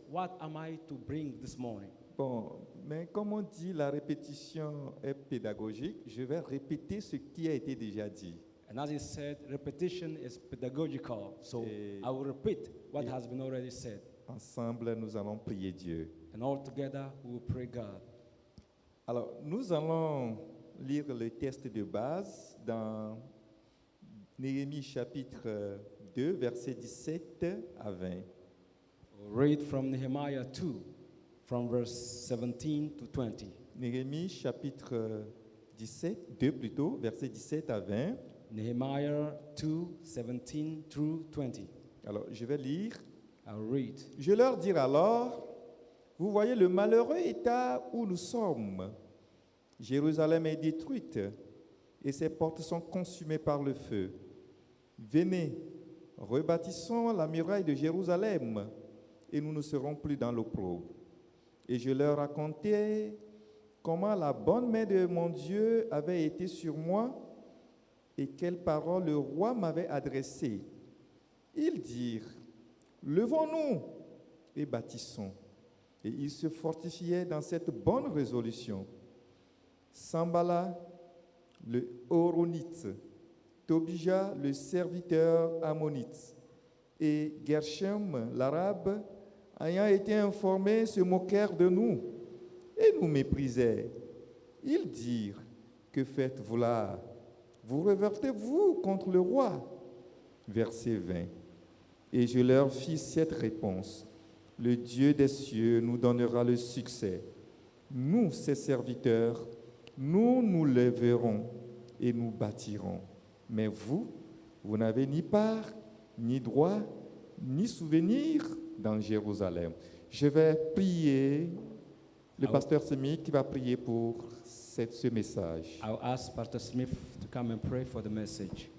What am I to bring this morning? Bon, mais comme on dit, la répétition est pédagogique. Je vais répéter ce qui a été déjà dit. And as he said, repetition is pedagogical. So Et- I will repeat what et- has been already said. Ensemble, nous allons prier Dieu. And all together we will pray God. Alors, nous allons lire le texte de base dans Néhémie chapitre 2, versets 17 à 20. We'll read from Nehemiah 2, from verse 17 to 20. Néhémie chapitre 17, 2 plutôt, versets 17 à 20. Nehemiah 2, 17 through 20. Alors, je vais lire. I'll read. Je leur dirai alors, vous voyez le malheureux état où nous sommes. Jérusalem est détruite et ses portes sont consumées par le feu. Venez, rebâtissons la muraille de Jérusalem et nous ne serons plus dans l'opprobre. Et je leur racontai comment la bonne main de mon Dieu avait été sur moi et quelles paroles le roi m'avait adressées. Ils dirent, levons-nous et bâtissons. Et ils se fortifiaient dans cette bonne résolution. Sambala, le Horonite, Tobija, le serviteur ammonite, et Gershom, l'arabe, ayant été informés, se moquèrent de nous et nous méprisaient. Ils dirent, que faites-vous là? Vous révoltez-vous contre le roi? Verset 20. Et je leur fis cette réponse. Le Dieu des cieux nous donnera le succès. Nous, ses serviteurs, nous nous lèverons et nous bâtirons. Mais vous, vous n'avez ni part, ni droit, ni souvenir dans Jérusalem. Je vais prier. Le pasteur Smith qui va prier pour ce message. I'll ask Pastor Smith to come and pray for the message.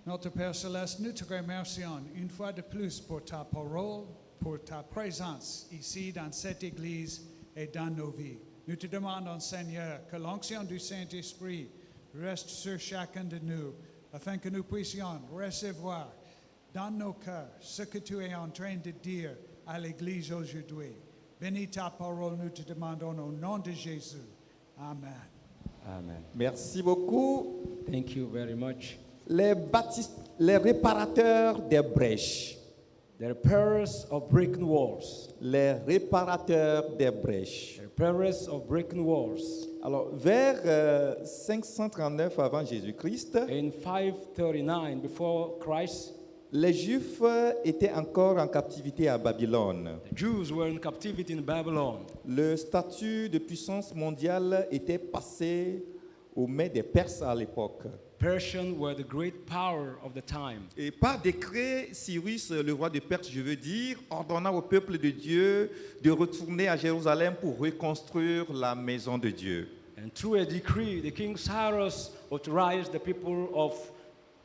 Notre Père Céleste, nous te remercions une fois de plus pour ta parole, pour ta présence ici dans cette Église et dans nos vies. Nous te demandons, Seigneur, que l'onction du Saint-Esprit reste sur chacun de nous, afin que nous puissions recevoir dans nos cœurs ce que tu es en train de dire à l'Église aujourd'hui. Bénis ta parole, nous te demandons au nom de Jésus. Amen. Amen. Merci beaucoup. Thank you very much. Les réparateurs des brèches. The repairers of breaking walls. Les réparateurs des brèches. The repairers of breaking walls. Alors, vers 539 avant Jésus-Christ, In 539 before Christ, les Juifs étaient encore en captivité à Babylone. the Jews were in captivity in Babylon. Le statut de puissance mondiale était passé aux mains des Perses à l'époque. Persians were the great power of the time. Et par décret, Cyrus, le roi de Perse, je veux dire, ordonna au peuple de Dieu de retourner à Jérusalem pour reconstruire la maison de Dieu. And through a decree, the king Cyrus authorized the people of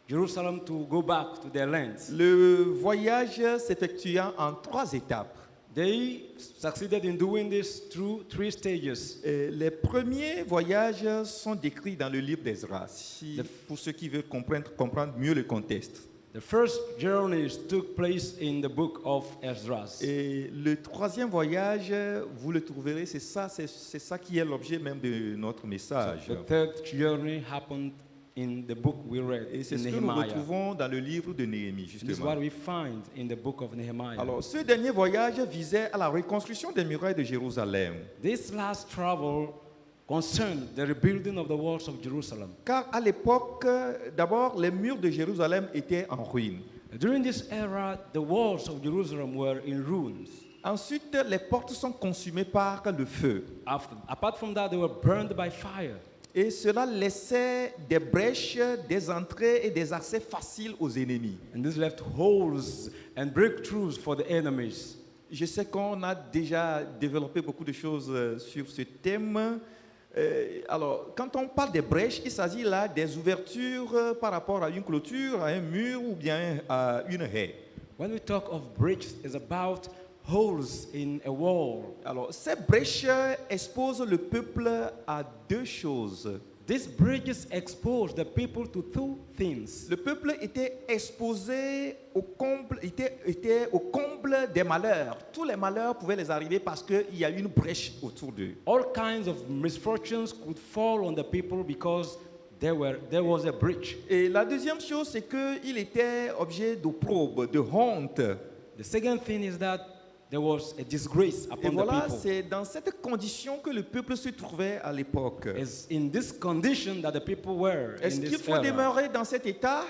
Jerusalem to go back to their lands. Le voyage s'effectua en 3 étapes. They succeeded in doing this through 3 stages. Et les premiers voyages sont décrits dans le livre d'Ezra, pour ceux qui veulent comprendre mieux le contexte. The first journeys took place in the book of Esdras. Et le 3e voyage, vous le trouverez, c'est ça qui est l'objet même de notre message. The third journey happened in the book we read Et c'est in ce que nous Nehemiah. retrouvons dans le livre de Néhémie, This is what justement. we find in the book of Nehemiah. Alors, ce dernier voyage visait à la reconstruction des murailles de Jérusalem. This last travel concerned the rebuilding of the walls of Jerusalem. Car à l'époque, d'abord, les murs de Jérusalem étaient en ruine. During this era, the walls of Jerusalem were in ruins. Ensuite, les portes sont consumées par le feu. Apart from that, they were burned by fire. Et cela laissait des brèches, des entrées et des accès faciles aux ennemis. And this left holes and breakthroughs for the enemies. Je sais qu'on a déjà développé beaucoup de choses sur ce thème. Alors, quand on parle des brèches, il s'agit là des ouvertures par rapport à une clôture, à un mur ou bien à une haie. When we talk of breaks, it's about holes in a wall. Alors, ces brèches exposent le peuple à 2 choses. These bridges exposed the people to two things. Le peuple était exposé au comble, était au comble des malheurs. Tous les malheurs pouvaient les arriver parce qu'il y a une brèche autour d'eux. All kinds of misfortunes could fall on the people because there was a breach. Et la deuxième chose, c'est qu'il était objet d'opprobre, de honte. The second thing is that there was a disgrace Et upon the voilà, people. c'est dans cette condition que le peuple se trouvait à l'époque. It's in this condition that the people were Est-ce in qu'il this faut era. demeurer dans cet état?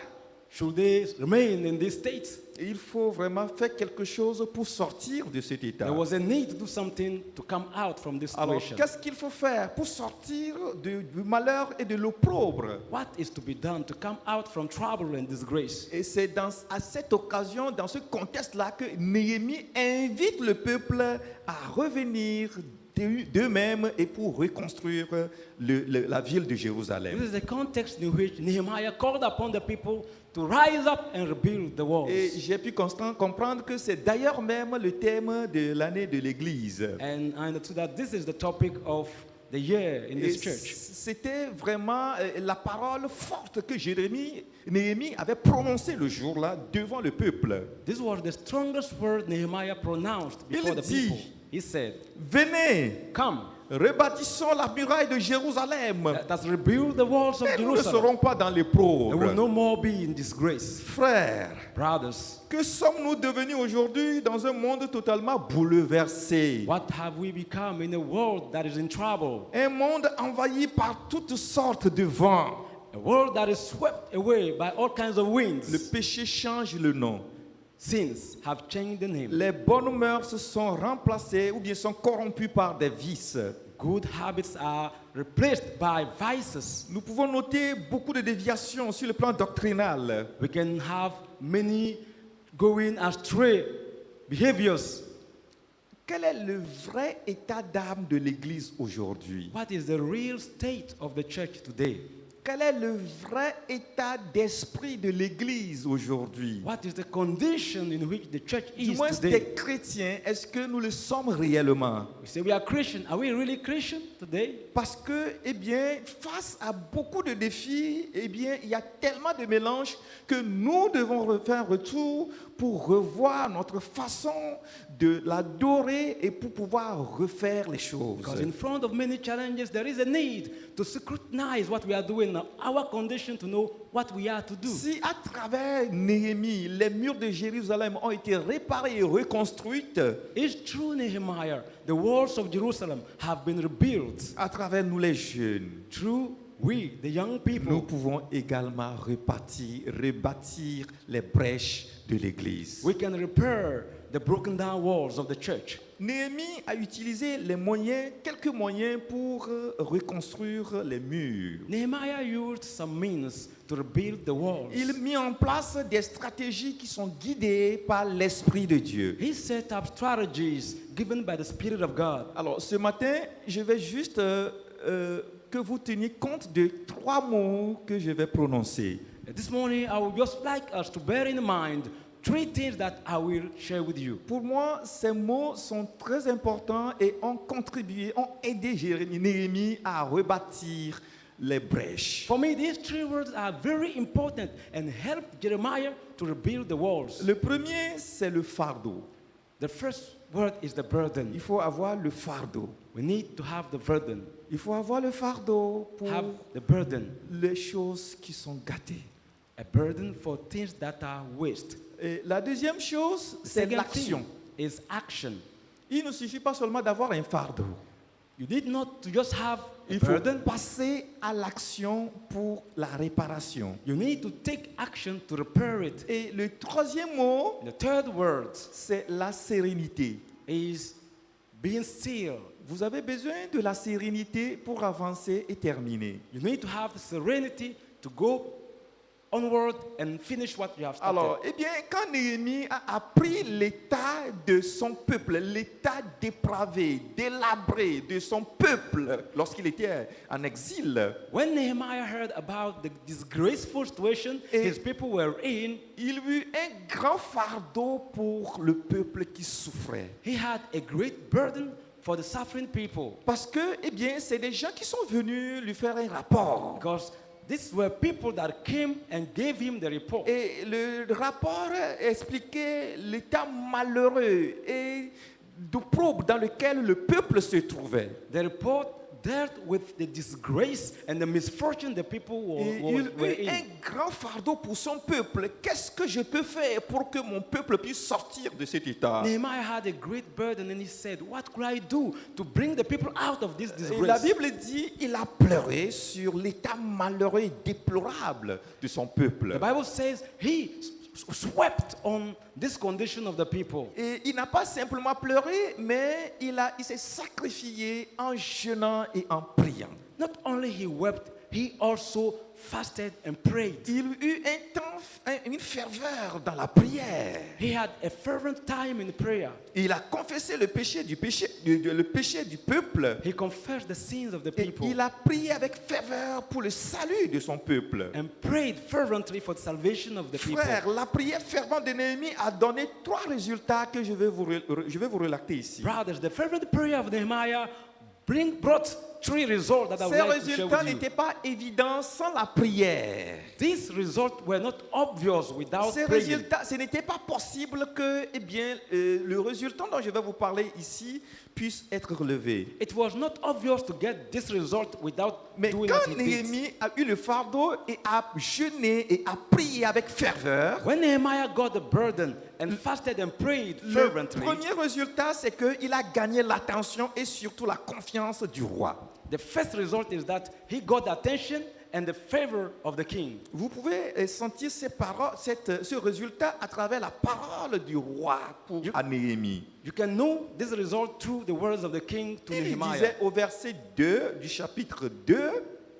Should they remain in this state? Il faut vraiment faire quelque chose pour sortir de cet état. There was a need to do something to come out from this Alors, situation. qu'est-ce qu'il faut faire pour sortir du malheur et de l'opprobre? What is to be done to come out from trouble and disgrace? Et c'est à cette occasion, dans ce contexte-là, que Néhémie invite le peuple à revenir d'eux-mêmes et pour reconstruire la ville de Jérusalem. This is the context in which Nehemiah called upon the people to rise up and rebuild the walls. Et j'ai pu comprendre que c'est d'ailleurs même le thème de l'année de l'Église. And I understood that this is the topic of the year in Et this church. c'était vraiment la parole forte que Néhémie avait prononcée le jour-là devant le peuple. This was the strongest word Nehemiah pronounced before Il the dit, people. He said, venez, come, rebâtissons la muraille de Jérusalem. let's rebuild the walls of Et nous ne Jerusalem. serons pas dans les They will pauvres. no more be in disgrace. Frères, Brothers, que sommes-nous devenus aujourd'hui dans un monde totalement bouleversé? what have we become in a world that is in trouble? Un monde envahi par toutes sortes de vents. A world that is swept away by all kinds of winds. Le péché change le nom. Sins have changed the name. Les bonnes mœurs sont remplacées ou bien sont corrompues par des vices. Good habits are replaced by vices. Nous pouvons noter beaucoup de déviations sur le plan doctrinal. We can have many going astray behaviors. Quel est le vrai état d'âme de l'Église aujourd'hui? What is the real state of the church today? Quel est le vrai état d'esprit de l'Église aujourd'hui? What is the condition in which the church Du is moins today? des chrétiens, est-ce que nous le sommes réellement? We say we are Christian. Are we really Christian today? Parce que, eh bien, face à beaucoup de défis, eh bien, il y a tellement de mélanges que nous devons faire un retour pour revoir notre façon de l'adorer et pour pouvoir refaire les choses. Because in front of many challenges, there is a need to scrutinize what we are doing now, our condition to know what we are to do. Si à travers Néhémie, les murs de Jérusalem ont été réparés et reconstruits, It's true, Nehemiah, the walls of Jerusalem have been rebuilt. à travers nous les jeunes, Through we, the young nous people, pouvons également rebâtir les brèches de l'Église. we can repair the broken down walls of the church. Néhémie a utilisé quelques moyens pour reconstruire les murs. Nehemiah used some means to rebuild the walls. Il mit en place des stratégies qui sont guidées par l'Esprit de Dieu. He set up strategies given by the Spirit of God. Alors ce matin, je vais juste que vous teniez compte de 3 mots que je vais prononcer. This morning, I would just like us to bear in mind 3 things that I will share with you. Pour moi, ces mots sont très importants et ont aidé Néhémie à rebâtir les brèches. For me, these 3 words are very important and helped Jeremiah to rebuild the walls. Le premier, c'est le fardeau. The first word is the burden. Il faut avoir le fardeau. We need to have the burden. Il faut avoir le fardeau pour Have the burden. les choses qui sont gâtées. A burden for things that are waste. Et la deuxième chose, The c'est second l'action. thing is action. Il ne suffit pas seulement d'avoir un fardeau. You need not to just have a Il faut burden. passer à l'action pour la réparation. You need to take action to repair it. Et le troisième mot, The third word c'est la sérénité. is being still. Vous avez besoin de la sérénité pour avancer et terminer. You need to have the serenity to go onward and finish what you have started. Alors, eh bien, quand Néhémie a appris l'état de son peuple, l'état dépravé, délabré de son peuple lorsqu'il était en exil, When Nehemiah heard about the disgraceful situation Et- his people were in, il eut un grand fardeau pour le peuple qui souffrait. he had a great burden for the suffering people. Parce que, eh bien, c'est des gens qui sont venus lui faire un rapport. Because these were people that came and gave him the report. Et le rapport expliquait l'état malheureux et d'opprobre dans lequel le peuple se trouvait. The report dealt with the disgrace and the misfortune the people Et il were eut in. un grand fardeau pour son peuple. Qu'est-ce que je peux faire pour que mon peuple puisse sortir de cet état? Nehemiah had a great burden and he said, what could I do to bring the people out of this Et la disgrace? Bible dit il a pleuré sur l'état malheureux et déplorable de son peuple. The Bible says he swept on this condition of the people. Et il n'a pas simplement pleuré, mais il s'est sacrifié en jeûnant et en priant. Not only he wept, he also fasted and prayed. Il eut une ferveur dans la prière. He had a fervent time in prayer. Il a confessé le péché du peuple. He confessed the sins of the Et people il a prié avec ferveur pour le salut de son peuple. and prayed fervently for the salvation of the people. Frère, la prière fervente de Néhémie a donné 3 résultats que je vais vous relater ici. Brothers, the fervent prayer of Nehemiah brought 3 results that I would Ces like to share résultats with you. n'étaient pas évidents sans la prière. These results were not obvious without Ces praying. résultats, ce n'était pas possible que, eh bien, le résultat dont je vais vous parler ici puisse être relevé. It was not obvious to get this result without Mais doing quand what he did. Néhémie a eu le fardeau et a jeûné et a prié avec ferveur, When Nehemiah got the burden and fasted and prayed le fervently, premier résultat, c'est qu'il a gagné l'attention et surtout la confiance du roi. the first result is that he got the attention and the favor of the king. Vous pouvez sentir ce résultat à travers la parole du roi à Néhémie. You can know this result through the words of the king to Il Nehemiah. disait au verset 2 du chapitre 2,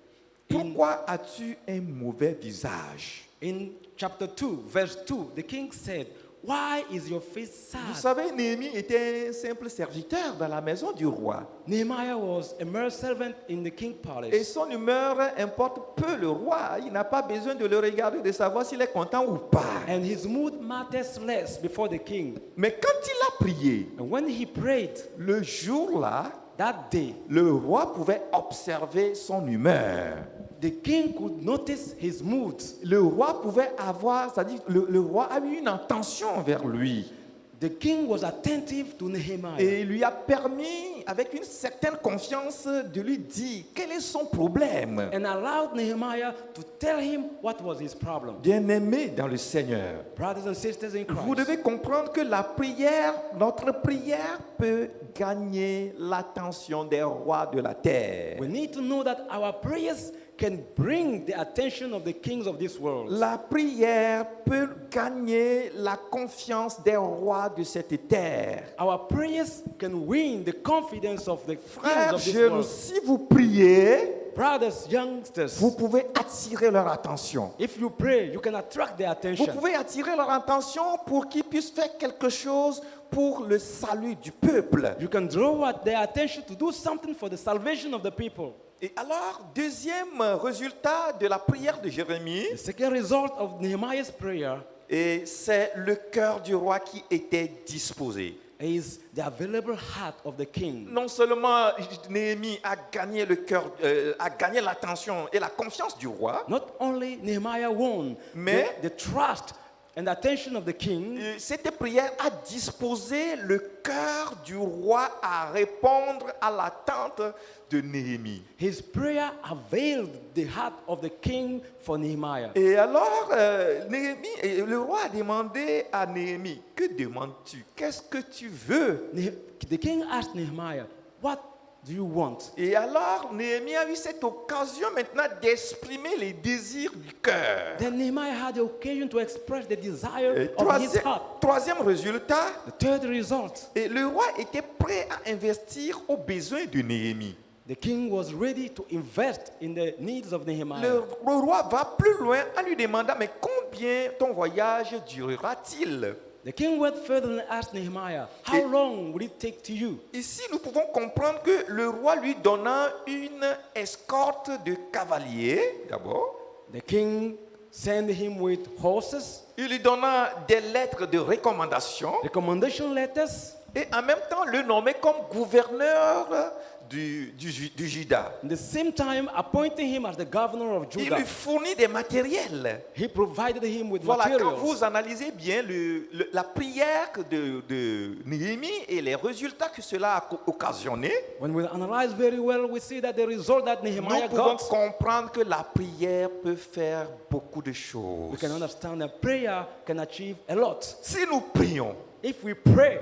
« Pourquoi as-tu un mauvais visage ?» In chapter 2, verse 2, the king said, why is your face Vous sad? savez, Néhémie était un simple serviteur dans la maison du roi. Nehemiah was a mere servant in the king's Et palace. son humeur importe peu le roi. Il n'a pas besoin de le regarder, de savoir s'il est content ou pas. And his mood matters less before the king. Mais quand il a prié, And when he prayed le jour-là, that day, le roi pouvait observer son humeur. the king could notice his mood. Le roi pouvait avoir, c'est-à-dire le roi a eu une intention vers lui. The king was attentive to Nehemiah. Et lui a permis, avec une certaine confiance, de lui dire quel est son problème. And allowed Nehemiah to tell him what was his problem. Bien-aimé dans le Seigneur, Brothers and sisters in vous Christ, devez comprendre que la prière, notre prière peut gagner l'attention des rois de la terre. we need to know that our prayers can bring the attention of the kings of this world. La prière peut gagner la confiance des rois de cette terre. Our prayers can win the confidence of the kings Frères, of this jeunes, world. si vous priez, Brothers, youngsters, vous pouvez attirer leur attention. if you pray, you can attract their Vous attention. pouvez attirer leur attention pour qu'ils puissent faire quelque chose pour le salut du peuple. You can draw their attention to do something for the salvation of the people. Et alors, deuxième résultat de la prière de Jérémie, The second result of Nehemiah's prayer et c'est le cœur du roi qui était disposé. is the available heart of the king. Non seulement Néhémie a gagné le cœur, a gagné l'attention et la confiance du roi, Not only Nehemiah won Mais- the trust and attention of the king, cette prière a disposé le cœur du roi à répondre à l'attente de Néhémie. his prayer availed the heart of the king for Nehemiah. Et alors, le roi a demandé à Néhémie, que demandes-tu? Qu'est-ce que tu veux? The king asked Nehemiah, what do you want? Et alors, Néhémie a eu cette occasion maintenant d'exprimer les désirs du cœur. Then Nehemiah had the occasion to express the desire Et of his heart. troisième résultat, The third result, et le roi était prêt à investir aux besoins de Néhémie. the king was ready to invest in the needs of Nehemiah. Le roi va plus loin en lui demandant, mais combien ton voyage durera-t-il? The king went further and asked Nehemiah, how Et- long will it take to you? Ici, nous pouvons comprendre que le roi lui donna une escorte de cavaliers, d'abord. The king sent him with horses, Il lui donna des lettres de recommandation. recommendation letters, et en même temps le nommer comme gouverneur du Juda. At the same time, appointing him as the governor of Il Judah. lui fournit des matériels. He provided him with Voilà, quand materials. vous analysez bien la prière de Néhémie et les résultats que cela a occasionné, When we analyze very well, we see that the result that nous Nehemiah pouvons got, comprendre que la prière peut faire beaucoup de we choses. can understand that prayer can achieve a lot. Si nous prions, If we pray,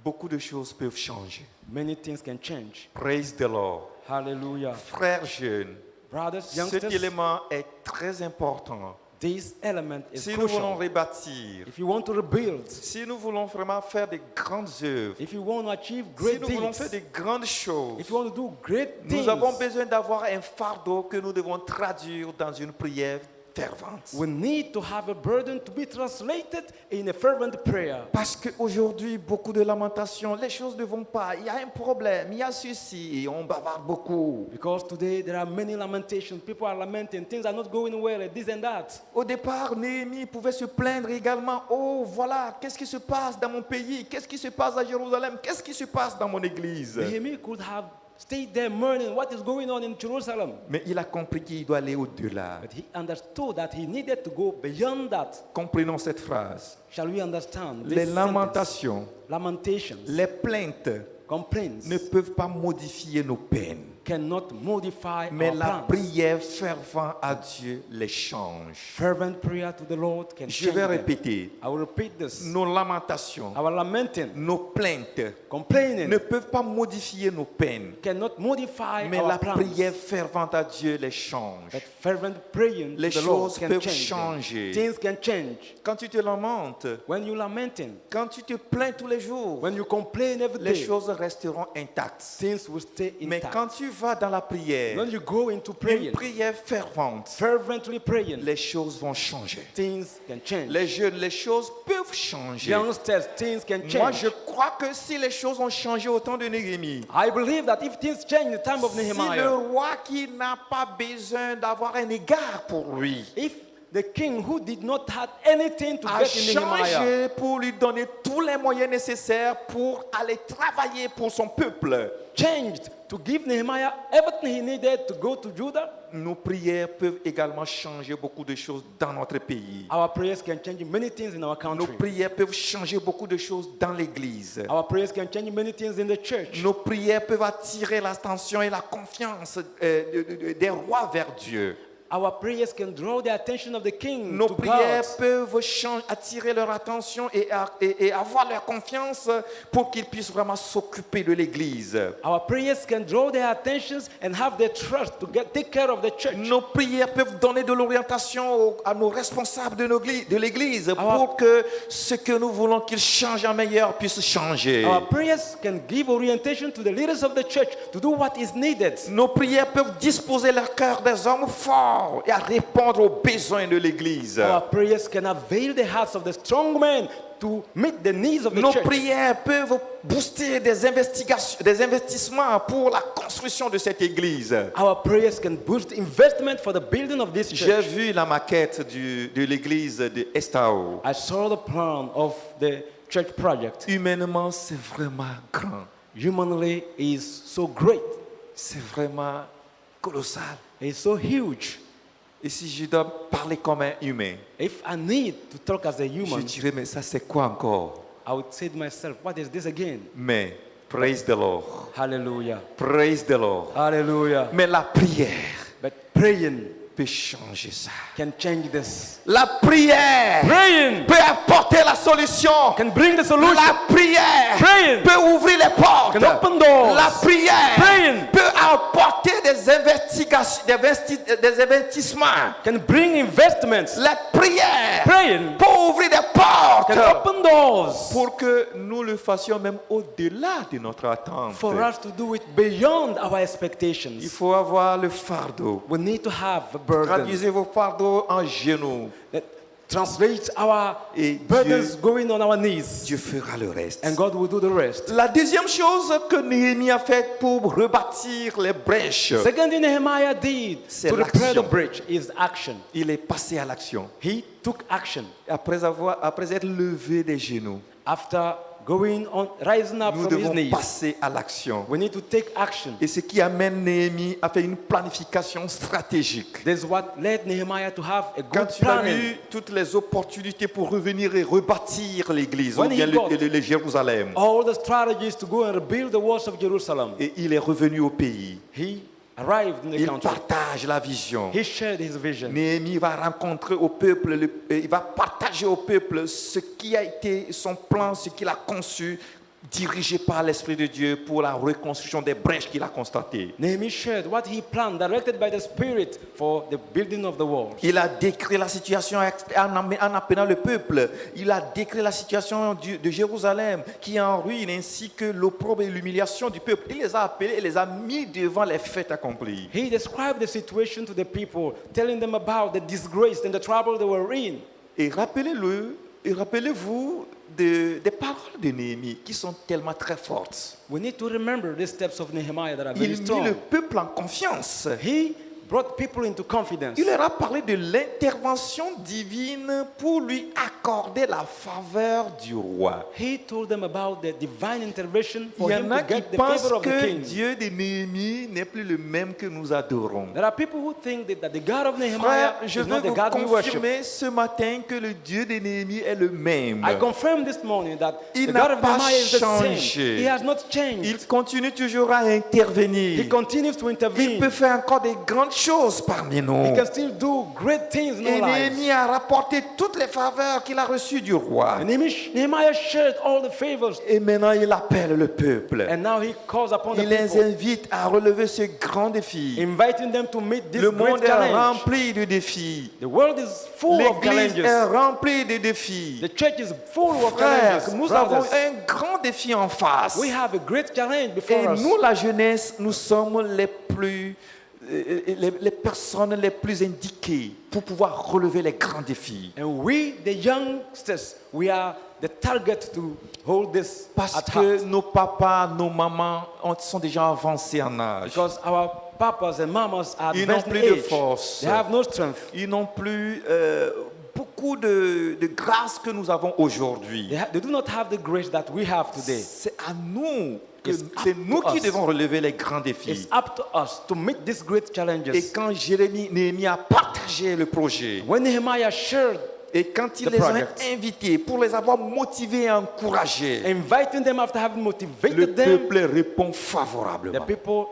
beaucoup de choses peuvent changer. many things can change. Praise the Lord. Hallelujah. Frères jeunes, Brothers, cet youngsters, élément est très important. this element is Si nous voulons crucial. rebâtir, If you want to rebuild, si nous voulons vraiment faire de grandes œuvres, if you want to achieve si great nous voulons faire things, de grandes choses, if you want to do great nous things, avons besoin d'avoir un fardeau que nous devons traduire dans une prière fervente. we need to have a burden to be translated in a fervent prayer. Parce qu'aujourd'hui, beaucoup de lamentations, les choses ne vont pas, il y a un problème, il y a ceci, et on bavarde beaucoup. Because today there are many lamentations. People are lamenting. Things are not going well, and this and that. Au départ, Néhémie pouvait se plaindre également. Oh, voilà, qu'est-ce qui se passe dans mon pays? Qu'est-ce qui se passe à Jérusalem? Qu'est-ce qui se passe dans mon église? Nehemiah could have stayed there mourning what is going on in Jerusalem. Mais il a compris qu'il doit aller au-delà. But he understood that he needed to go beyond that. Comprenons cette phrase. Shall we understand? This Les sentence? lamentations, Lamentations, les plaintes complaints ne peuvent pas modifier nos peines. cannot modify Mais our la plans. prière fervente à Dieu les change. Fervent prayer to the Lord can Je change vais them. répéter. I will repeat this. Nos lamentations, Our lamenting, nos plaintes complaining ne peuvent pas modifier nos peines. cannot modify Mais our la plans. prière fervente à Dieu les change. But fervent praying Les to the Lord choses can peuvent change them. changer. Things can change. Quand tu te lamentes, When you lamenting, quand tu te plains tous les jours, when you complain every les day, choses resteront intactes. things will stay Mais intact. quand tu vas dans la prière, When you go into une praying, prière fervente, fervently praying, les choses vont changer. things can change. Les jeunes, les choses peuvent changer. Youngsters, things can Moi, change. je crois que si les choses ont changé au temps de Néhémie, I believe that if things change in the time of si le Nehemiah, roi qui n'a pas besoin d'avoir un égard pour lui if the king who did not have anything to a get in Nehemiah changé pour lui donner tous les moyens nécessaires pour aller travailler pour son peuple, changed to give Nehemiah everything he needed to go to Judah, nos prières peuvent également changer beaucoup de choses dans notre pays. our prayers can change many things in our Nos country. prières peuvent changer beaucoup de choses dans l'Église. Our prayers can change many things in the church. Nos prières peuvent attirer l'attention et la confiance des rois vers Dieu. Our prayers can draw the attention of the king Nos to prières God. peuvent attirer leur attention et avoir leur confiance pour qu'ils puissent vraiment s'occuper de l'Église. Our prayers can draw their attentions and have their trust to take care of the church. Nos prières peuvent donner de l'orientation à nos responsables de l'Église Our- pour que ce que nous voulons qu'ils changent en meilleur puisse changer. Our prayers can give orientation to the leaders of the church to do what is needed. Nos prières peuvent disposer leur cœur des hommes forts et à répondre aux besoins de l'Église. Our prayers can avail the hearts of the strong men to meet the needs of the Nos church. prières peuvent booster des investissements pour la construction de cette Église. Our prayers can boost investment for the building of this J'ai church. vu la maquette de l'Église de Estao. I saw the plan of the church project. Humainement, c'est vraiment grand. Humanly is so great. C'est vraiment colossal. It's so huge. Et si je dois parler comme un humain, If I need to talk as a je human, dirais, mais ça c'est quoi encore? I would say to myself, what is this again? Mais, praise the Lord. Hallelujah. Praise the Lord. Hallelujah. Mais la prière But praying peut changer ça. can change this. La prière Praying peut apporter la solution. can bring the solution. La prière Praying peut ouvrir les portes. can open doors. La prière Praying peut apporter des investissements. can bring investments. La prière Praying peut ouvrir des portes can open doors pour que nous le fassions même au-delà de notre attente. for us to do it beyond our Il expectations. faut avoir le fardeau. We need to have a burden Traduisez vos fardeaux en genoux. that translates our Et burdens going on our knees, Dieu fera le reste. and God will do the rest. La deuxième chose que Néhémie a faite pour rebâtir les brèches, Second thing Nehemiah did C'est to repair the l'action. breach is action. il est passé à l'action. He took action Après être levé des genoux, after rising up Nous from his devons knees. passer à l'action. We need to take action. Et ce qui amène Néhémie à faire une planification stratégique. This is what led Nehemiah to have a Quand good il a planning. eu toutes les opportunités pour revenir et rebâtir l'église, ou When he bien got- le Jérusalem, All the strategies to go and rebuild the walls of Jerusalem. et il est revenu au pays, He arrived in the il country. partage la vision. He shared his vision. Néhémie va rencontrer au peuple, il va partager au peuple ce qui a été son plan, ce qu'il a conçu, dirigé par l'Esprit de Dieu pour la reconstruction des brèches qu'il a constatées. Nehemiah shared what he planned, directed by the Spirit for the building of the walls. Il a décrit la situation en appelant le peuple. Il a décrit la situation de Jérusalem qui est en ruine, ainsi que l'opprobre et l'humiliation du peuple. Il les a appelés et les a mis devant les faits accomplis. He described the situation to the people, telling them about the disgrace and the trouble they were in. Et rappelez-vous des paroles de Néhémie qui sont tellement très fortes. We need to remember the steps of Nehemiah that are very Il mit le strong. peuple en confiance. He brought people into confidence. Il leur a parlé de l'intervention divine pour lui accorder la faveur du roi. He told them about the divine intervention Il for y him en a to qui get the pensent favor of the que king. Dieu de Néhémie n'est plus le même que nous adorons. There are people who think that the God of Nehemiah Frère, je is veux not the vous God we worship. confirmer ce matin que le Dieu de Néhémie est le même. I confirm this morning that Il the n'a God of pas Nehemiah is the changé. same. He has not changed. Il continue toujours à intervenir. He continues to Il intervene. peut faire encore des grandes choses parmi nous. He can still do great things in Et our lives. Néhémie a rapporté toutes les faveurs qu'il a reçues du roi. And Nehemiah shared all the favors, Et maintenant, il appelle le peuple. and now he calls upon the Il les people, invite à relever ce grand défi. inviting them to meet this Le great monde est challenge. rempli de défis. The world is full of L'église est challenges. remplie de défis. The church is full of Frères, challenges. nous avons Brothers, un grand défi en face. we have a great challenge Et before us. nous, la jeunesse, nous sommes les personnes les plus indiquées pour pouvoir relever les grands défis. And we, the youngsters, we are the target to hold this Parce at que heart. nos papas, nos mamans sont déjà avancés en âge. Because our papas and mamas are Ils n'ont advanced in plus de age. force. They have no strength. Ils n'ont plus beaucoup de grâce que nous avons aujourd'hui. They do not have the grace that we have today. C'est à nous, It's c'est up nous to qui us. devons relever les grands It's défis. up to us to meet these great Et challenges. quand Néhémie a partagé le projet, When Nehemiah shared, et quand il The les a project. invités pour les avoir motivés et encouragés, inviting them after having le motivated them, peuple répond the favorablement. people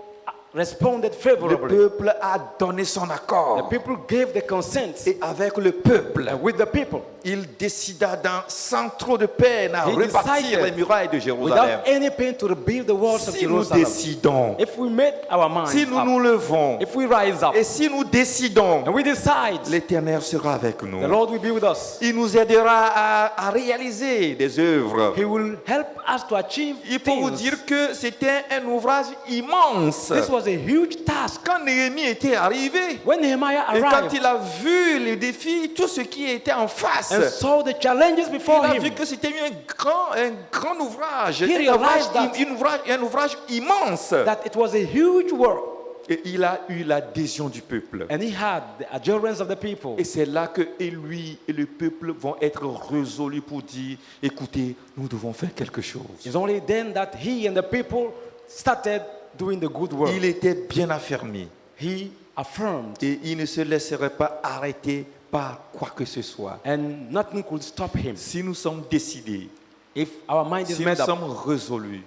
responded Le favorably. peuple a donné son The accord. people gave the consent. Et avec le peuple, And with the people, il décida sans trop de peine à He rebâtir decided, les murailles de Jérusalem. without any pain, to rebuild the walls of Si nous Jerusalem. décidons, If we make our minds si nous up, nous levons, if we rise up, et si nous décidons, and we decide, l'Éternel sera avec the nous. Lord will be with us. Il nous aidera à réaliser des œuvres. He will help us to achieve Il faut vous things. dire que c'était un ouvrage immense. This was a huge task. Quand Néhémie était arrivé, When Nehemiah et quand arrived il a vu les défis, tout ce qui était en face, and saw the challenges il before a vu him, que c'était un grand ouvrage, He realized un ouvrage immense. that it was a huge work, Et il a eu l'adhésion du peuple. and he had the adherence of the people. Et c'est là que et lui et le peuple vont être résolus pour dire, écoutez, nous devons faire quelque chose. It's only then that he and the people started doing the good work. Il était bien affermi He affirmed, et il ne se laisserait pas arrêter par quoi que ce soit. and nothing could stop him. Si nous sommes décidés, If our mind is si nous made up sommes résolus,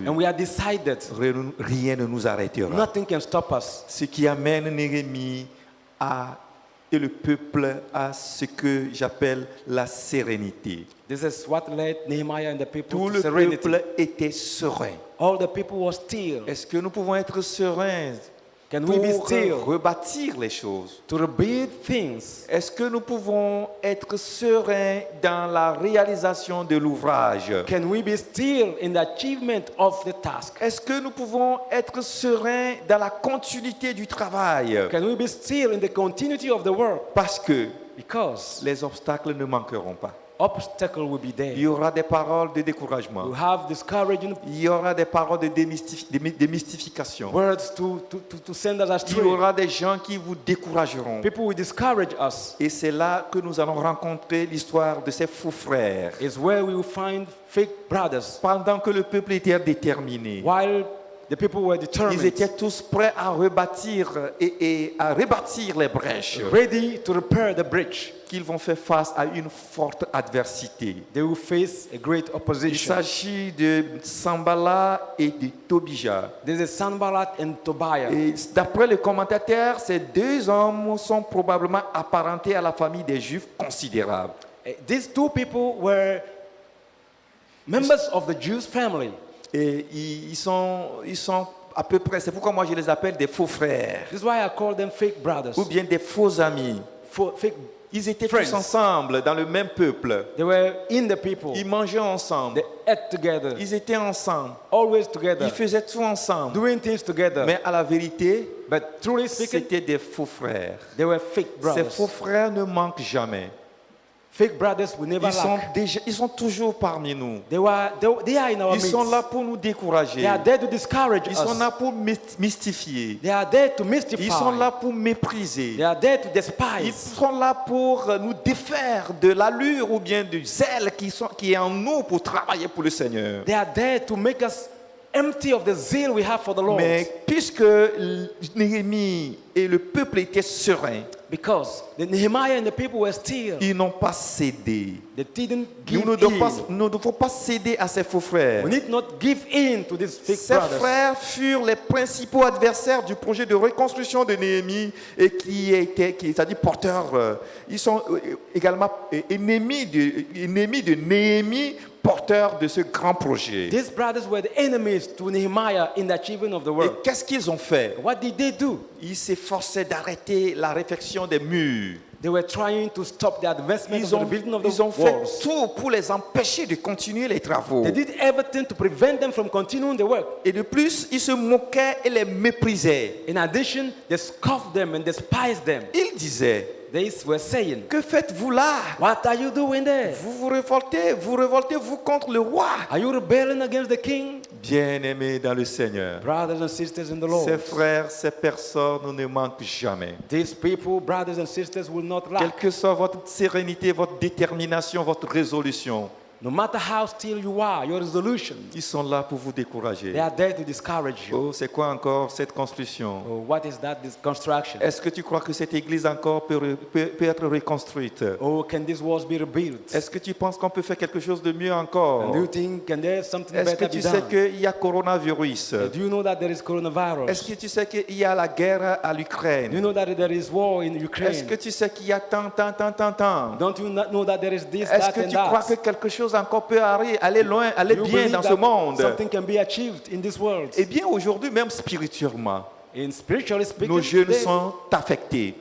and we are decided, rien ne nous arrêtera. nothing can stop us. Ce qui amène Néhémie et le peuple à ce que j'appelle la sérénité. This is what led Nehemiah and the people Tout to le serenity. peuple était serein. All the people were still. Est-ce que nous pouvons être sereins Can we be pour still rebâtir les choses? to rebuild things? Est-ce que nous pouvons être sereins dans la réalisation de l'ouvrage? Can we be still in the achievement of the task? Est-ce que nous pouvons être sereins dans la continuité du travail? Can we be still in the continuity of the work? Parce que Because les obstacles ne manqueront pas. obstacle will be Il there. y aura des paroles de découragement. You have discouraging Il y aura des paroles de démystification. words to send us Il y astray. aura des gens qui vous décourageront. People will discourage us. Et c'est là que nous allons rencontrer l'histoire de ces faux frères. Is where we will find fake brothers. Pendant que le peuple était déterminé, While the people were ils determined, étaient tous prêts à rebâtir et à rebâtir les brèches, ready to repair the breach, qu'ils vont faire face à une forte adversité. they will face a great Il opposition. s'agit de Sambala et de Tobija. This is Sanballat and Tobiah. Et d'après les commentateurs, ces deux hommes sont probablement apparentés à la famille des Juifs considérables. These two people were members of the Jews family. Et ils sont à peu près, c'est pourquoi moi je les appelle des faux frères This is why I call them fake brothers. ou bien des faux amis. Fake. Ils étaient Friends. tous ensemble dans le même peuple. They were in the people. Ils mangeaient ensemble. They ate together, Ils étaient ensemble. always Ils together, faisaient tout ensemble. doing things together. Mais à la vérité, But truly speaking, c'était des faux frères. they were fake Ces faux brothers. frères ne manquent jamais. Fake brothers will never lack. Ils sont toujours parmi nous. They are in our Ils midst. sont là pour nous décourager. They are there to discourage Ils sont us. là pour mystifier. They are there to Ils sont mystify. là pour mépriser. They are there to Ils despise. sont là pour nous défaire de l'allure ou bien du zèle qui est en nous pour travailler pour le Seigneur. They are there to make us empty of the zeal we have for the Lord. Mais puisque Néhémie et le peuple étaient sereins, Because the Nehemiah and the people were still. ils n'ont pas cédé. They didn't Nous give ne devons pas céder à ces faux frères. We need not give in to these fake Ces brothers. frères furent les principaux adversaires du projet de reconstruction de Néhémie et c'est-à-dire porteurs. Ils sont également ennemis de Néhémie, porteurs de ce grand projet. These brothers were the enemies to Nehemiah in the achievement of the Et work. qu'est-ce qu'ils ont fait? What did they do? Ils s'efforçaient d'arrêter la réfection des murs. They were trying to stop the advancement Ils of ont, the building of ils the ont fait walls. tout pour les empêcher de continuer les travaux. They did everything to prevent them from continuing the work. Et de plus, ils se moquaient et les méprisaient. In addition, they scoffed them and despised them. Ils disaient, They were saying, que faites-vous là? what are you doing there? Vous révoltez-vous contre le roi? Are you rebelling against the king? Bien-aimés dans le Seigneur, Brothers and sisters in the ces Lord, frères, ces personnes ne manquent jamais. these people, brothers and sisters, will not Quelle lack. que soit votre sérénité, votre détermination, votre résolution, No matter how still you are, your resolution, ils sont là pour vous décourager. they are there to discourage you. Oh, c'est quoi encore cette construction? Oh, what is that, this construction? Est-ce que tu crois que cette église encore peut être reconstruite? Oh, can these walls be rebuilt? Est-ce que tu penses qu'on peut faire quelque chose de mieux And encore? do you think, can there something Est-ce que better tu be sais done? qu'il y a coronavirus? Do you know that there is Est-ce coronavirus? que tu sais qu'il y a la guerre à Do you l'Ukraine? know that there is war in Est-ce Ukraine? que tu sais qu'il y a tant? Don't you not know that there is this, Est-ce that, que and tu crois que that? quelque chose encore peut aller loin, aller You bien believe dans ce that monde? something can be achieved in this world? Eh bien, aujourd'hui, même spirituellement, In spiritually speaking, nos jeunes they- sont affectés.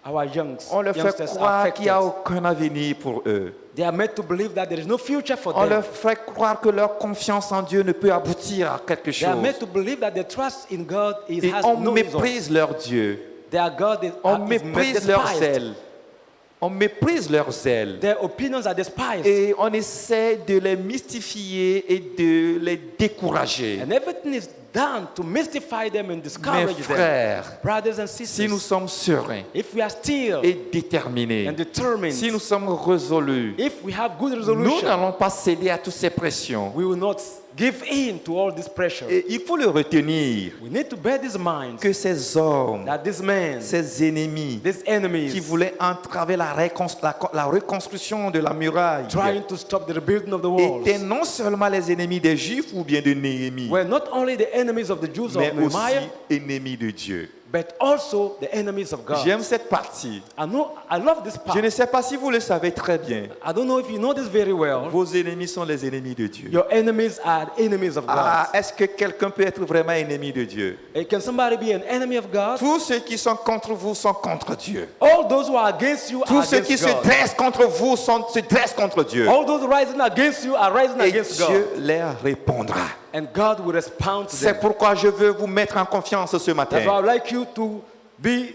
our On leur fait youngsters are croire qu'il n'y a affected. aucun avenir pour eux. They are made to believe that there is no future for On them. leur fait croire que leur confiance en Dieu ne peut aboutir à quelque They are chose. made to believe that their trust in God Et has on no result. méprise leur Dieu. Their God is, On is méprise leur despised. zèle. On méprise leur zèle. Their opinions are despised. Et on essaie de les mystifier et de les décourager. And everything is done to mystify them and Mes discourage them. frères, Brothers and si sisters, nous sommes sereins if we are still et déterminés, and determined, si nous sommes résolus, if we have good nous resolution, n'allons pas céder à toutes ces pressions. we will not give in to all this pressure. Et il faut le retenir We need to bear this in mind que ces hommes, that this man, ces ennemis these enemies, qui voulaient entraver la reconstruction de la muraille trying to stop the rebuilding of the walls, étaient non seulement les ennemis des Juifs ou bien de Néhémie, were not only the enemies of the Jews mais of Nehemiah, aussi ennemis de Dieu. but also the enemies of God. J'aime cette partie. I love this part. Je ne sais pas si vous le savez très bien. I don't know if you know this very well. Vos ennemis sont les ennemis de Dieu. Your enemies are enemies of God. Ah, est-ce que quelqu'un peut être vraiment ennemi de Dieu? Can somebody be an enemy of God? Tous ceux qui sont contre vous sont contre Dieu. All those who are against you are Tous ceux qui against se God. dressent contre vous se dressent contre Dieu. All those rising against you are rising Et against God. Dieu leur répondra. And God will respond to C'est them. pourquoi je veux vous mettre en confiance ce matin. That's why I would like you to be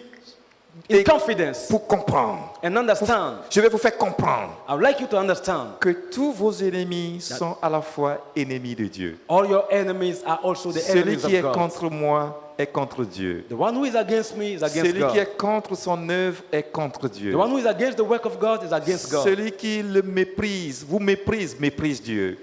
in Et confidence pour comprendre. and understand. Je vais vous faire comprendre I would like you to understand que tous vos ennemis sont à la fois ennemis de Dieu. all your enemies are also the Celui enemies qui est of God. contre moi est contre Dieu. The one who is against me is against Celui qui God. est contre son œuvre est contre Dieu. The one who is against the work of God is against God. Celui qui le méprise, vous méprise, méprise Dieu.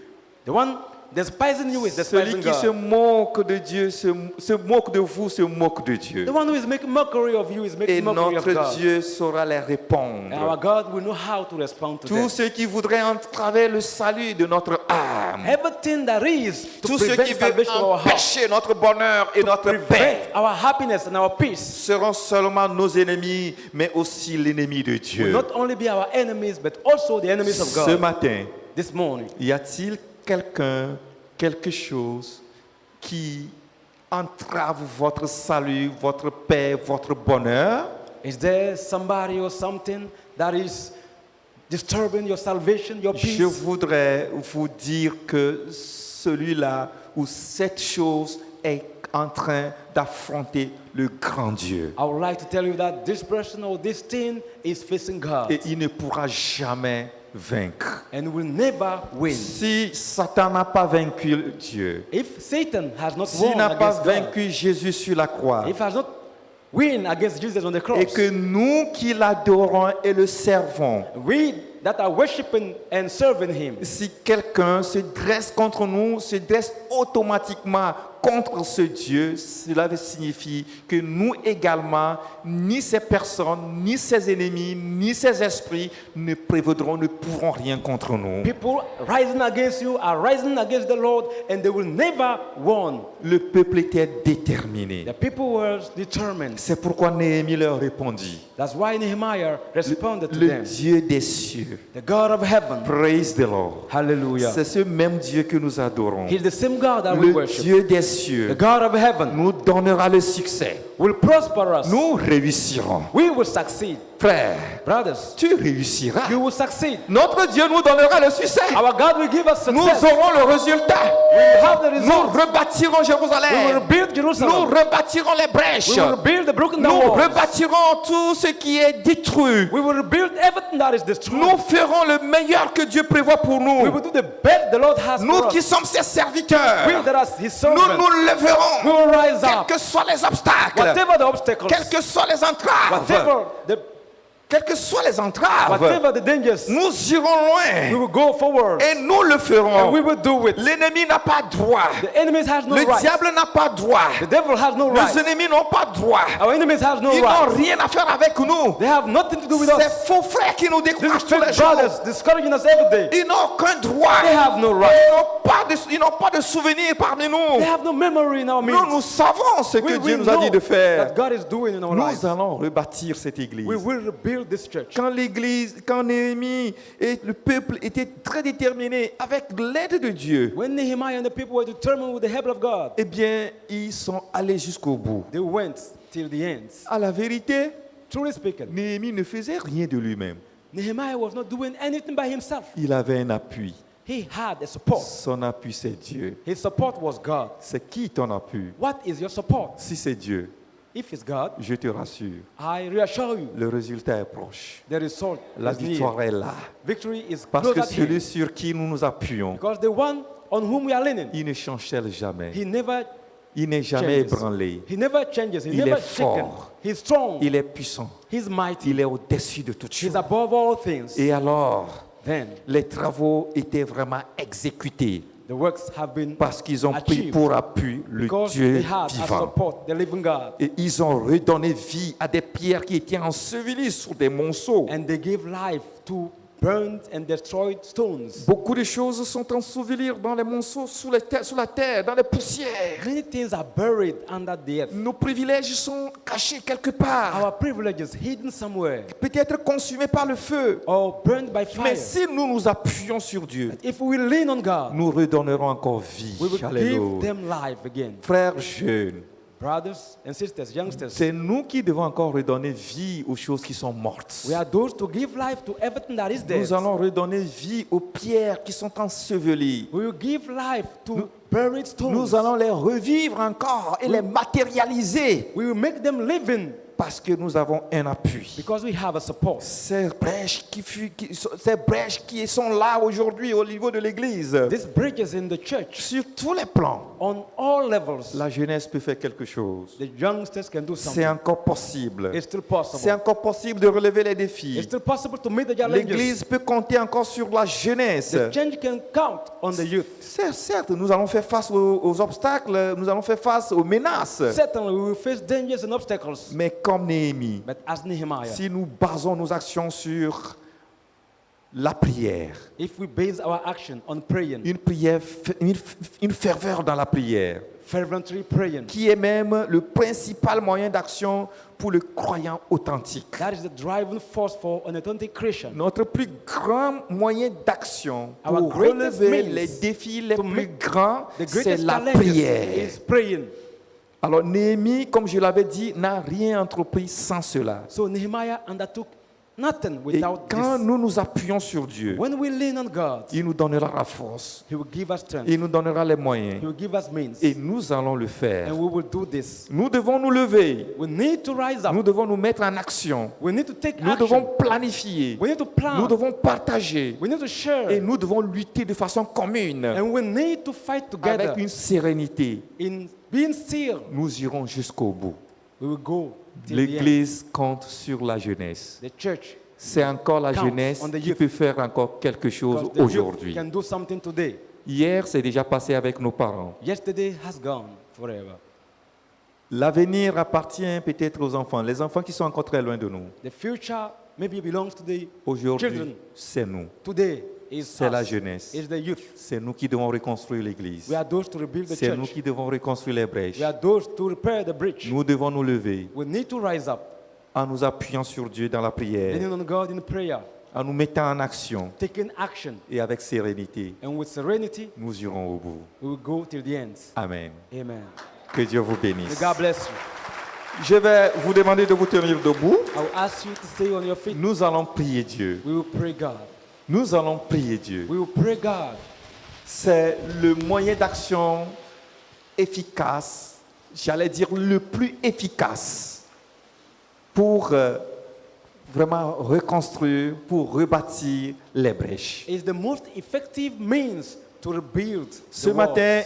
The one despising you is Celui despising qui se God. moque de Dieu, se moque de vous, se moque de Dieu. The one who is making mockery of you is Et making mockery of notre God. Dieu saura les And our répondre. God will know how to respond to Tous them. ceux qui voudraient entraver le salut de notre âme, Everything that is to tous ceux qui prevent veulent salvation of our heart, empêcher notre bonheur et notre paix, prevent our happiness and our peace, seront seulement nos ennemis, mais aussi l'ennemi de will Dieu. not only be our enemies, but also the enemies of Ce God. matin, This morning, y a-t-il quelqu'un, quelque chose qui entrave votre salut, votre paix, votre bonheur? is there somebody or something that is disturbing your salvation, your Je peace? voudrais vous dire que celui-là ou cette chose est en train d'affronter le grand Dieu. I would like to tell you that this person or this thing is facing God Et il ne pourra jamais vaincre. and will never win. Si Satan n'a pas vaincu Dieu, If Satan has not s'il won n'a pas against God, vaincu Jésus sur la croix, if has not win against Jesus on the cross, et que nous qui l'adorons et le servons, we that are worshiping and serving Him, si quelqu'un se dresse contre nous, se dresse automatiquement contre ce Dieu, cela signifie que nous également, ni ces personnes, ni ces ennemis, ni ces esprits ne prévaudront, ne pourront rien contre nous. people rising against you are rising against the Lord, and they will never win. Le peuple était déterminé. The people were determined. C'est pourquoi Néhémie leur répondit. That's why Nehemiah responded to Le them. Dieu des cieux, The God of heaven, praise the Lord. hallelujah. C'est ce même Dieu que nous adorons. He's the same God that we Le worship. Dieu des The cieux God of heaven nous donnera le succès. will prosper us. Nous réussirons. We will succeed. Frère, Brothers, tu réussiras. you will succeed. Notre Dieu nous donnera le succès. Our God will give us Nous success. aurons le résultat. We will have the Nous result. rebâtirons We will Jérusalem. rebuild Nous Jerusalem. rebâtirons les brèches. We will rebuild the broken down Nous walls. rebâtirons tout ce qui est détruit. We will rebuild everything that is destroyed. Nous ferons le meilleur que Dieu prévoit pour We nous. will do the best the Lord has Nous for qui us. sommes ses serviteurs. We that are His Nous servants. nous lèverons. We will rise up. Quels que soient les obstacles. Whatever the obstacles, Quelles que soient les entraves. whatever the Quelles que soient les entraves. whatever the dangers, Nous irons we loin. will go forward Et nous le and ferons. we will do it. L'ennemi n'a pas droit. The enemies has no Le right. diable n'a pas droit. The devil has no Nos right. ennemis n'ont pas droit. Our enemies has no Ils n'ont right. rien à faire avec nous. They have nothing to do with Ces us. faux frères qui nous These découragent tous les fake jours. brothers discouraging us every day. Ils n'ont aucun droit. They have no right. Ils n'ont pas de souvenirs parmi They nous. have no memory in our midst. Nous savons ce que Dieu nous a dit de that faire. God is doing in our lives. Nous allons rebâtir cette église. We will rebuild this church. Quand Néhémie et le peuple étaient très déterminés avec l'aide de Dieu, When Nehemiah and the people were determined with the help of God, eh bien, ils sont allés jusqu'au bout. they went till the end. À la vérité, Truly speaking, Néhémie ne faisait rien de lui-même. Nehemiah was not doing anything by himself. Il avait un appui. He had a support. Son appui, c'est Dieu. His support was God. C'est qui ton appui? What is your support? Si c'est Dieu, If it's God, je te rassure, I reassure you, le résultat est proche. the result La is near. victoire est là. Victory is Parce close que at celui hand. sur qui nous nous appuyons, Because the one on whom we are leaning, il ne chancelle jamais. he never Il n'est jamais changes. ébranlé. He never changes. He Il never est shaken. fort. He's strong. Il est puissant. He's mighty. Il est au-dessus de toutes He's choses. above all things. Et alors, Then les travaux étaient vraiment exécutés the works have been parce qu'ils ont pris achieved pour appui le because Dieu they had as vivant. support the living God. Et ils ont redonné vie à des pierres qui étaient ensevelies sous des monceaux. And they gave life to burned and destroyed stones. Beaucoup de choses sont ensevelies dans les monceaux, sous la terre, dans les poussières. Many things are buried under the earth. Nos privilèges sont cachés quelque part, Our privileges hidden somewhere peut-être consumés par le feu. or burned by fire. Mais si nous nous appuyons sur Dieu, If we lean on God, nous redonnerons encore vie. we will give Alléluia. them life again. Frères jeunes, Brothers and sisters, youngsters, c'est nous qui devons encore redonner vie aux choses qui sont mortes. we are those to give life to everything that is dead. Nous allons redonner vie aux pierres qui sont ensevelies. We will give life to buried stones. Nous allons les revivre encore et les matérialiser. We will make them living parce que nous avons un appui. because we have a support. Ces brèches qui sont là aujourd'hui au niveau de l'Église, These bridges in the church, sur tous les plans, on all levels, la jeunesse peut faire quelque chose. the youngsters can do C'est something. encore possible. It's still C'est possible. encore possible de relever les It's défis. still possible to meet the challenges. L'Église peut compter encore sur la jeunesse. The change can count on the youth. Certes, nous allons faire face aux obstacles, nous allons faire face aux menaces. Certainly, we will face dangers and obstacles. Mais comme Néhémie, But as Nehemiah, si nous basons nos actions sur la prière, if we base our action on praying, une ferveur dans la prière, fervently praying, qui est même le principal moyen d'action pour le croyant authentique. that is the driving force for an authentic Christian. Notre plus grand moyen d'action Our pour greatest relever means les défis les to plus make grands, The c'est greatest la challenge prière. is praying. Alors Néhémie, comme je l'avais dit, n'a rien entrepris sans cela. So Nehemiah undertook nothing Et without quand this. nous nous appuyons sur Dieu, When we lean on God, il nous donnera la force, He will give us strength. il nous donnera les He moyens, will give us means. et nous allons le faire. And we will do this. Nous devons nous lever, We need to rise up. nous devons nous mettre en action, We need to take nous devons action. planifier, We need to plan. nous devons partager, We need to share. et nous devons lutter de façon commune, And we need to fight together. avec une sérénité. In being still, Nous irons jusqu'au bout. we will go till the end. L'Église compte sur la jeunesse. The church, C'est encore la Counts jeunesse on the qui youth. peut faire encore quelque chose because the youth aujourd'hui. can do something today. Hier, c'est déjà passé avec nos parents. Yesterday has gone forever. L'avenir appartient peut-être aux enfants, les enfants qui sont encore très loin de nous. The future maybe belongs to the Aujourd'hui, children. c'est nous. Today is C'est la us. jeunesse. It's the youth. C'est nous qui devons reconstruire l'Église. We are those to rebuild the C'est nous church. qui devons reconstruire les brèches. We are those to repair the bridge. Nous devons nous lever We need to rise up, en nous appuyant sur Dieu dans la prière, leaning on God in prayer, en nous mettant en action taking action, et avec sérénité, and with serenity, nous irons au bout. we will go till the end. Amen. Amen. Que Dieu vous May bénisse. God bless you. Je vais vous demander de vous tenir debout. I will ask you to stay on your feet. Nous allons prier Dieu. We will pray God. Nous allons prier Dieu. We will pray God. C'est le moyen d'action efficace, j'allais dire le plus efficace pour vraiment reconstruire, pour rebâtir les brèches. It's the most effective means to rebuild Ce the walls. matin,